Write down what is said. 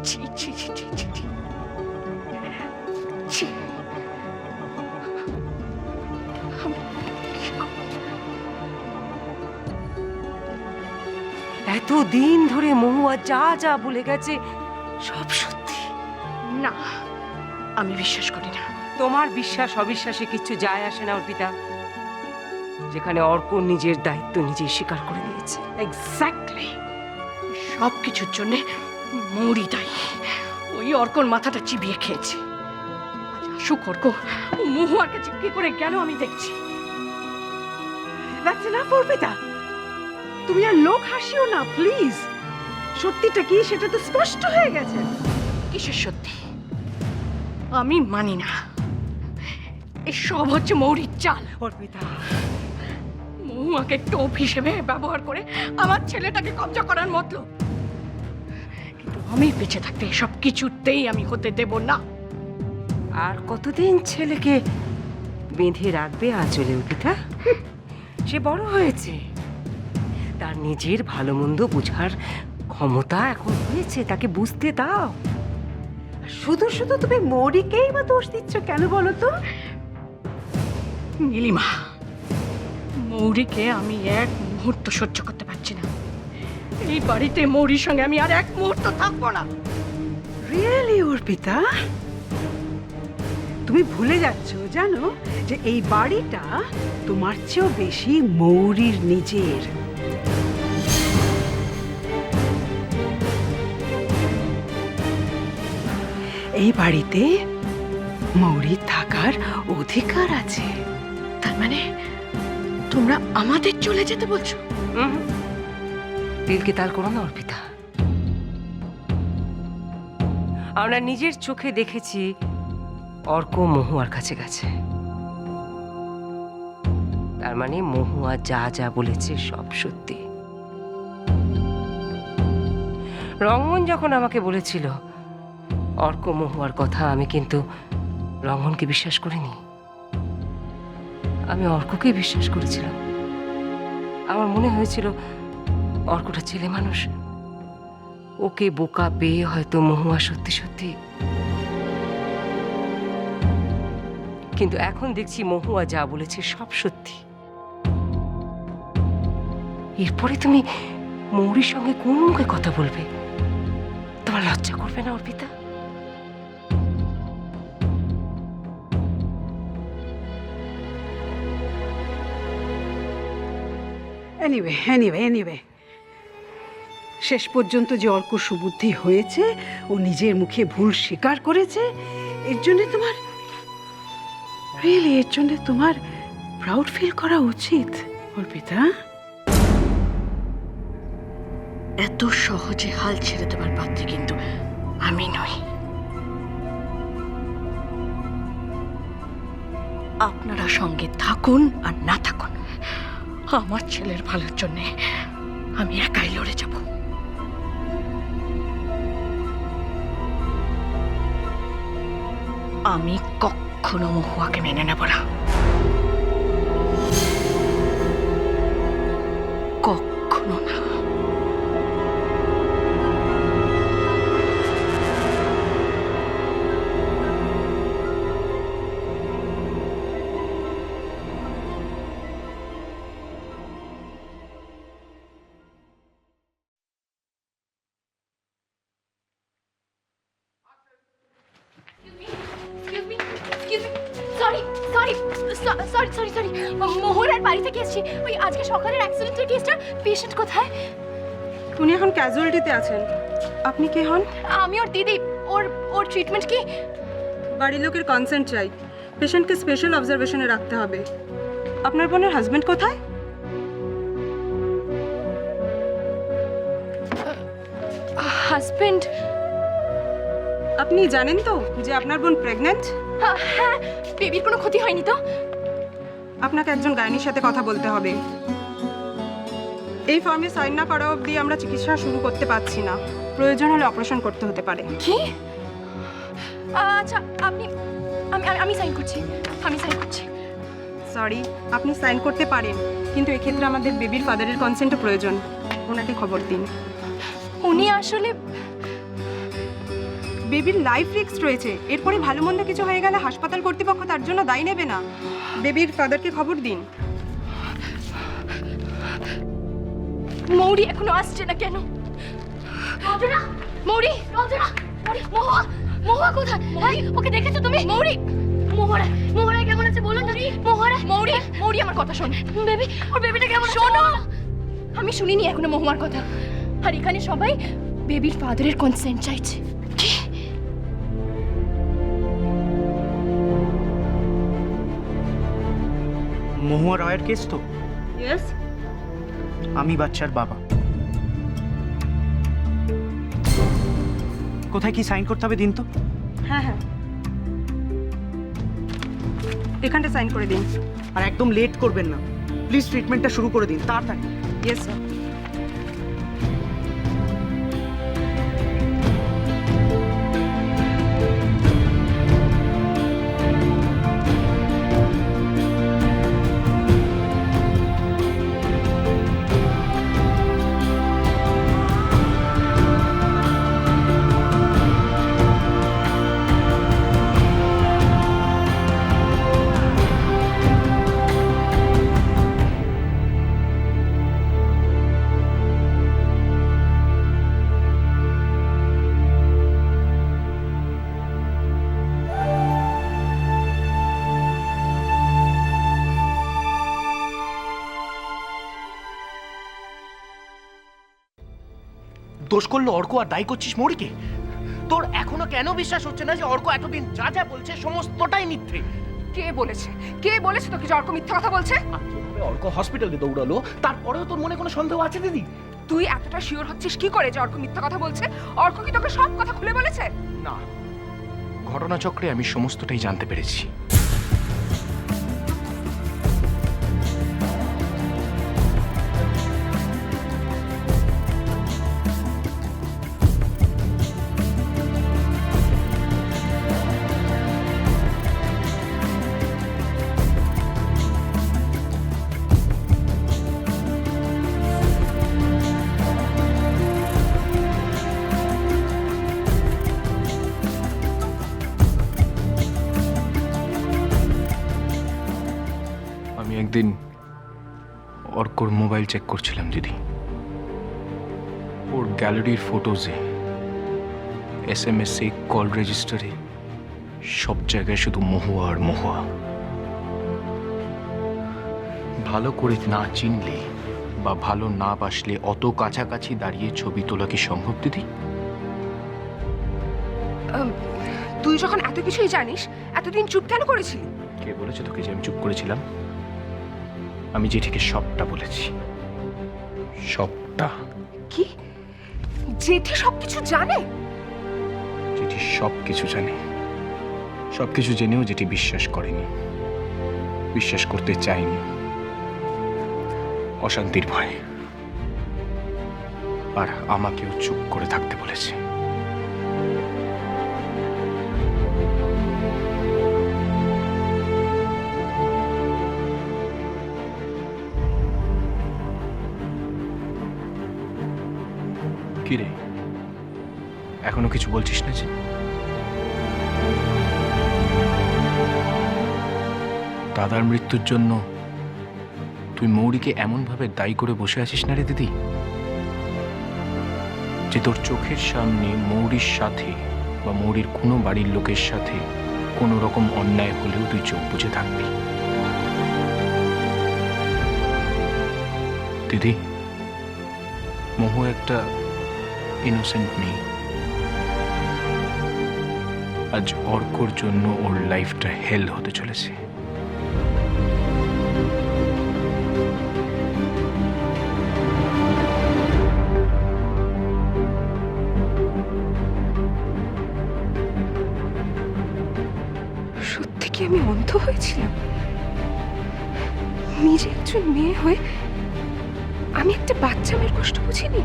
ছি ছি ছি ছি ছি ছি। ছি। এতদিন ধরে মহুয়া যা যা বলে গেছে সব সত্যি। না, আমি বিশ্বাস করি না। তোমার বিশ্বাস অবিশ্বাসে কিচ্ছু যায় আসে না অর্পিতা, যেখানে অর্ক নিজের দায়িত্ব নিজেই স্বীকার করে নিয়েছে। এক্স্যাক্টলি, সব কিছুর জন্য মৌরি দায়ী। ওই অর্কর মাথাটা চিবিয়ে খেয়েছে। আজ আসুক অর্ক, মহুয়ার কাছে কি করে গেল আমি দেখছি। That's enough, Arpita. তুমি আর লোক হাসিও না প্লিজ। সত্যিটা কি সেটা তো স্পষ্ট হয়ে গেছে। কিসের সত্যি? আমি মানি না। এই সব হচ্ছে মৌরির চাল। অর্পিতা, মহুয়াকে টোপ হিসেবে ব্যবহার করে আমার ছেলেটাকে কবজা করার মতলব। কিন্তু আমি বেঁচে থাকতে এসব কিছুতেই আমি হতে দেব না। আর কতদিন ছেলেকে বেঁধে রাখবে আঁচলে অর্পিতা? সে বড় হয়েছে, তার নিজের ভালো মন্দ বোঝার ক্ষমতা এখন হয়েছে, তাকে বুঝতে দাও। শুধু শুধু তুমি মৌরিকেই বা দোষ দিচ্ছ কেন বলো তো? নীলিমা, মৌরিকে আমি এক মুহূর্ত সহ্য করতে পারছি না। এই বাড়িতে মৌরির সঙ্গে আমি আর এক মুহূর্ত থাকবো না। রিয়েলি অর্পিতা? তুমি ভুলে যাচ্ছ জানো যে এই বাড়িটা তোমার চেয়েও বেশি মৌরির নিজের। এই বাড়িতে মৌরির থাকার অধিকার আছে। তার মানে তোমরা আমাদের চলে যেতে বলছো? দিলকে তাল করো না অর্পিতা। আমরা নিজের চোখে দেখেছি অর্ক মহুয়ার কাছে গেছে। তার মানে মহুয়া যা যা বলেছে সব সত্যি। রঙ্গন যখন আমাকে বলেছিল অর্ক মহুয়ার কথা, আমি কিন্তু রঙ্গনকে বিশ্বাস করিনি, আমি অর্ককে বিশ্বাস করেছিলাম। আমার মনে হয়েছিল অর্কটা ছেলে মানুষ, ওকে বোকা পেয়ে হয়তো মহুয়া সত্যি সত্যি। কিন্তু এখন দেখছি মহুয়া যা বলেছে সব সত্যি। এরপরে তুমি মৌরির সঙ্গে কোন মুখে কথা বলবে? তোমার লজ্জা করবে না অর্পিতা? এনিওয়ে শেষ পর্যন্ত যে অর্ক সুবুদ্ধি হয়েছে, ও নিজের মুখে ভুল স্বীকার করেছে, এর জন্য তোমার রিয়েলি এর জন্য তোমার প্রাউড ফিল করা উচিত অর্পিতা। এত সহজে হাল ছেড়ে দেবার পাত্রী কিন্তু আমি নই। আপনারা সঙ্গে থাকুন আর না থাকুন, আমার ছেলের ভালোর জন্য আমি একাই লড়ে যাব। আমি কখনো মহুয়াকে মেনে নেব না, কখনো না। সরি মোহরার বাড়ি থেকে এসেছি। ওই আজকে সকালের অ্যাক্সিডেন্টের কেসটা, পেশেন্ট কোথায়? উনি এখন ক্যাজুয়ালিটিতে আছেন। আপনি কে হন? আমি ওর দিদি। ওর ট্রিটমেন্ট কি? বাড়ির লোকের কনসেন্ট চাই। পেশেন্টকে স্পেশাল অবজারভেশনে রাখতে হবে। আপনার বোনের হাজবেন্ড কোথায়? হাজবেন্ড? আপনি জানেন তো যে আপনার বোন প্রেগন্যান্ট? হ্যাঁ, বেবির কোনো ক্ষতি হয়নি তো? আপনাকে একজন গাইনির সাথে কথা বলতে হবে। এই ফর্মে সাইন না করা অবধি আমরা চিকিৎসা শুরু করতে পারছি না। প্রয়োজন হলে অপারেশন করতে হতে পারে। কি? আচ্ছা, আমি সাইন করছি। সরি, আপনি সাইন করতে পারেন, কিন্তু এক্ষেত্রে আমাদের বেবির ফাদারের কনসেন্টও প্রয়োজন। ওনাকে খবর দিন। উনি আসলে বেবির লাইফ রিস্ক রয়েছে, এরপরে ভালো মন্দ কিছু হয়ে গেলে হাসপাতাল কর্তৃপক্ষ তার জন্য দায়ী নেবে না। বেবির ফাদারকে খবর দিন। মৌরি এখনো আসছে না কেন? রঞ্জনা, মৌরি, রঞ্জনা, মৌরি, মহুয়া, মহুয়া কোথায়? হ্যাঁ, ওকে দেখেছো তুমি? মৌরি, মোহরা, মোহরা কেমন আছে বলো না? মোহরা, মৌরি, মৌরি আমার কথা শোন। বেবি, ওর বেবিটা কেমন আছে? শোনো। আমি শুনিনি এখনো মহুয়ার কথা। আর এখানে সবাই বেবির ফাদারের কনসেন্ট চাইছে। কি? মহুয়া রয়ের কেস তো? ইয়েস। আমি বাচ্চার বাবা। কোথায় কি সাইন করতে হবে দিন তো। হ্যাঁ হ্যাঁ, এখানটা সাইন করে দিন। আর একদম লেট করবেন না প্লিজ, ট্রিটমেন্টটা শুরু করে দিন তাড়াতাড়ি। Yes sir. দোষ করলো অর্ক আর দায়ী করছিস মৌরিকে? তোর এখনো কেন বিশ্বাস হচ্ছে না যে অর্ক এতদিন যা যা বলছে সমস্তটাই মিথ্যে? কে বলেছে? কে বলেছে তোকে যে অর্ক মিথ্যা কথা বলছে? আর যেভাবে অর্ক হসপিটালে দৌড়ালো তারপরেও তোর মনে কোনো সন্দেহ আছে দিদি? তুই এতটা শিওর হচ্ছিস কি করে যে অর্ক মিথ্যা কথা বলছে? অর্ক কি তোকে সব কথা খুলে বলেছে? না, ঘটনাচক্রে আমি সমস্তটাই জানতে পেরেছি। আমি একদিন অর্কর মোবাইল চেক করছিলাম দিদি। ওর গ্যালারির ফটোজে, SMS-এ, কল রেজিস্টারে সব জায়গায় শুধু মহুয়া আর মহুয়া। ভালো করে না চিনলে বা ভালো না বাসলে অত কাছাকাছি দাঁড়িয়ে ছবি তোলা কি সম্ভব দিদি? তুই যখন এত কিছুই জানিস এতদিন চুপ কেন করেছিলি? কে বলেছে তোকে যে আমি চুপ করেছিলাম? আমি জেঠিকে সবটা বলেছি, সবটা। কি? জেঠি সবকিছু জানে? জেঠি সব কিছু জানে, সব কিছু জেনেও জেঠি বিশ্বাস করেনি, বিশ্বাস করতে চায়নি, অশান্তির ভয়ে। আর আমাকেও চুপ করে থাকতে বলেছে। কিরে, এখনো কিছু বলছিস না যে? দাদার মৃত্যুর জন্য তুই মৌরিকে এমনভাবে দায়ী করে বসে আছিস না রে দিদি, যে তোর চোখের সামনে মৌরির সাথে বা মৌরির কোনো বাড়ির লোকের সাথে কোনো রকম অন্যায় হলেও তুই চোখ বুজে থাকবি। দিদি, মহু একটা ইনোসেন্ট মেয়ে। আজ অর্কর জন্য ওর লাইফটা হেল হতে চলেছে। সত্যি কি আমি অন্ধ হয়েছিলাম? নিজে একজন মেয়ে হয়ে আমি একটা বাচ্চা মেয়ের কষ্ট বুঝিনি।